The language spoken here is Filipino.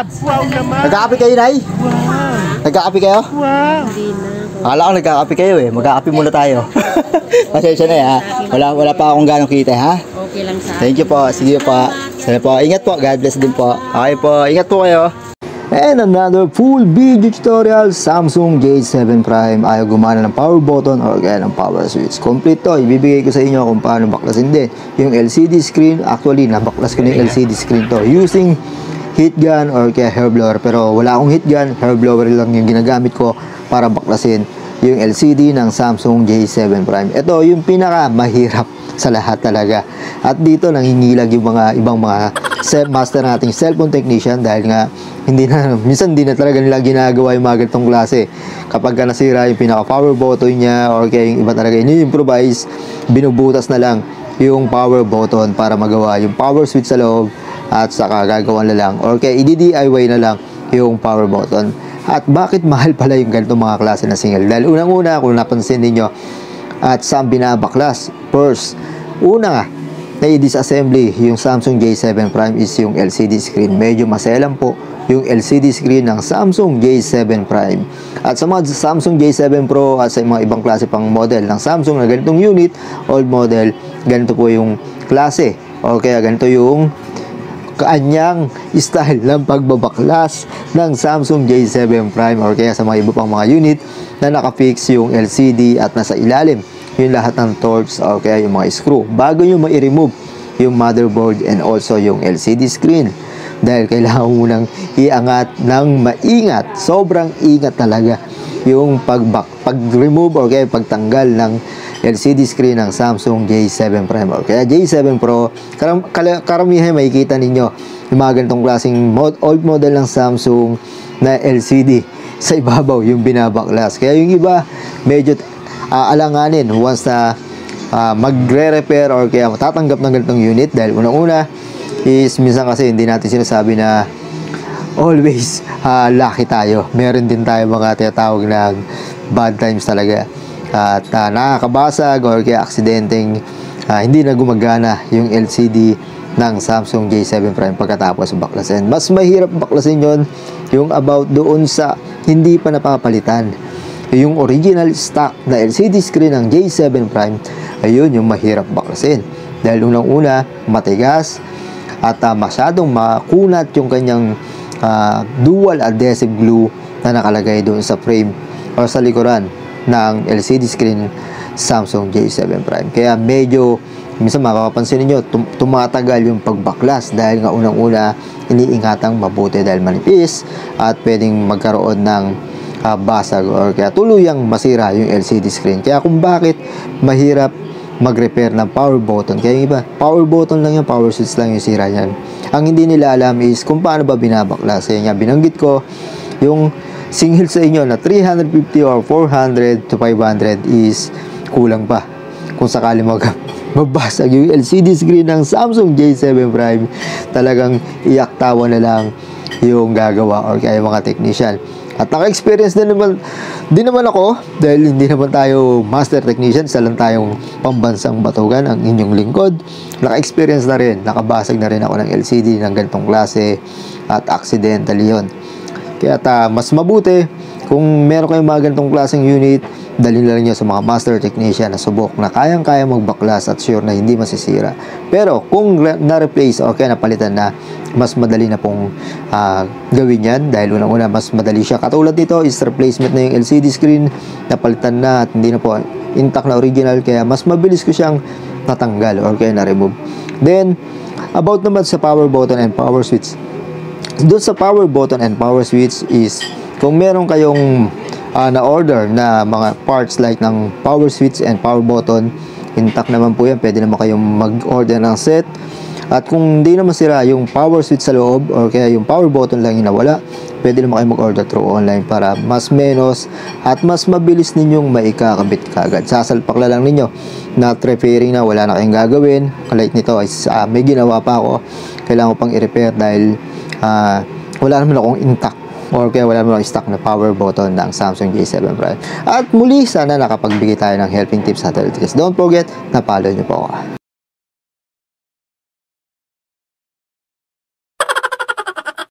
Wow naman. Nagkakape kayo, Nay? Wow. Nagkakape kayo? Wow. Akala ko nagkakape kayo eh. Magkakape muna tayo. Pasensya na ha. Wala pa akong ganong kita ha. Okay lang sa Thank you po. Sige po. Sana po. Ingat po. God bless din po. Okay po. Ingat po kayo. And another full video tutorial. Samsung J7 Prime. Ayaw gumana ng power button or kaya ng power switch. Complete to. Ibibigay ko sa inyo kung paano baklasin din. Yung LCD screen. Actually, nabaklas ko na yung LCD screen to. Using heat gun or kaya hair blower. Pero wala akong heat gun. Hair blower lang yung ginagamit ko para baklasin yung LCD ng Samsung J7 Prime. Ito yung pinaka mahirap sa lahat talaga. At dito nangingilag yung mga ibang mga master nating cellphone technician dahil nga minsan hindi na talaga nila ginagawa yung mga ganitong klase. Kapag ka nasira yung pinaka power button niya or kaya yung iba talaga ini-improvise, binubutas na lang yung power button para magawa yung power switch sa loob at saka gagawa na lang or kaya i-DIY na lang yung power button. At bakit mahal pala yung ganitong mga klase na single? Dahil unang-una, kung napansin niyo at saan binabaklas, first, una nga, na i-disassembly yung Samsung J7 Prime is yung LCD screen. Medyo maselan po yung LCD screen ng Samsung J7 Prime. At sa mga Samsung J7 Pro at sa mga ibang klase pang model ng Samsung na ganitong unit, old model, ganito po yung klase. O kaya ganito yung kanyang style ng pagbabaklas ng Samsung J7 Prime or kaya sa mga iba pang mga unit na nakafix yung LCD at nasa ilalim yung lahat ng torch or kaya yung mga screw bago nyo ma-remove yung motherboard and also yung LCD screen. Dahil kailangan mo nang iangat ng maingat, sobrang ingat talaga yung pag-remove or kaya pagtanggal ng LCD screen ng Samsung J7 Prime or kaya J7 Pro. Karamihan makikita ninyo yung mga ganitong klaseng old model ng Samsung na LCD sa ibabaw yung binabaklas. Kaya yung iba medyo alanganin once na magre-repair or kaya matatanggap ng ganitong unit dahil unang-una is minsan kasi hindi natin sinasabi na always lucky tayo. Meron din tayo mga tinatawag na bad times talaga. At nakakabasag or kaya aksidenteng hindi na gumagana yung LCD ng Samsung J7 Prime pagkatapos baklasin. Mas mahirap baklasin yon yung about doon sa hindi pa napapalitan. Yung original stock na LCD screen ng J7 Prime, ayun yung mahirap baklasin. Dahil unang-una, matigas at masyadong makunat yung kanyang dual adhesive glue na nakalagay doon sa frame or sa likuran ng LCD screen Samsung J7 Prime. Kaya medyo minsan makapansin niyo tumatagal yung pagbaklas dahil nga unang-una iniingatang mabuti dahil manipis at pwedeng magkaroon ng basag or kaya tuluyang masira yung LCD screen. Kaya kung bakit mahirap mag-repair ng power button. Kaya yung iba, power button lang yan, power switch lang yung sira niyan. Ang hindi nila alam is kung paano ba binabaklas. Kaya nga binanggit ko yung single sa inyo na 350 or 400 to 500 is kulang pa. Kung sakali mabasag yung LCD screen ng Samsung J7 Prime, talagang iyak tawa na lang yung gagawa or kaya mga technician. At naka-experience din naman ako dahil hindi naman tayo master technician, isa lang tayong pambansang batugan ang inyong lingkod. Naka-experience na rin, nakabasag na rin ako ng LCD ng ganitong klase at accidental yon. Kaya mas mabuti kung meron kayong mga ganitong klaseng unit, dalhin lang nyo sa mga master technician na subok na kayang-kaya magbaklas at sure na hindi masisira. Pero kung na-replace o kaya napalitan na, mas madali na pong gawin yan dahil unang-una mas madali siya. Katulad nito is replacement na yung LCD screen, napalitan na at hindi na po intact na original, kaya mas mabilis ko siyang natanggal or kaya na-remove. Then, about naman sa power button and power switch. Doon sa power button and power switch is kung meron kayong na-order na mga parts like ng power switch and power button, intact naman po yan. Pwede naman kayong mag-order ng set. At kung hindi naman sira yung power switch sa loob or kaya yung power button lang yung nawala, pwede naman kayo mag-order through online para mas menos at mas mabilis ninyong maikakabit kagad. Sasalpak lang ninyo na repairing na, wala na kayong gagawin. Like nito, may ginawa pa ako. Kailangan ko pang i-repair dahil wala naman akong intact or kaya wala naman akong stock na power button ng Samsung J7 Prime. At muli, sana nakapagbigay tayo ng helping tips sa tutorial. Don't forget na follow nyo po ako.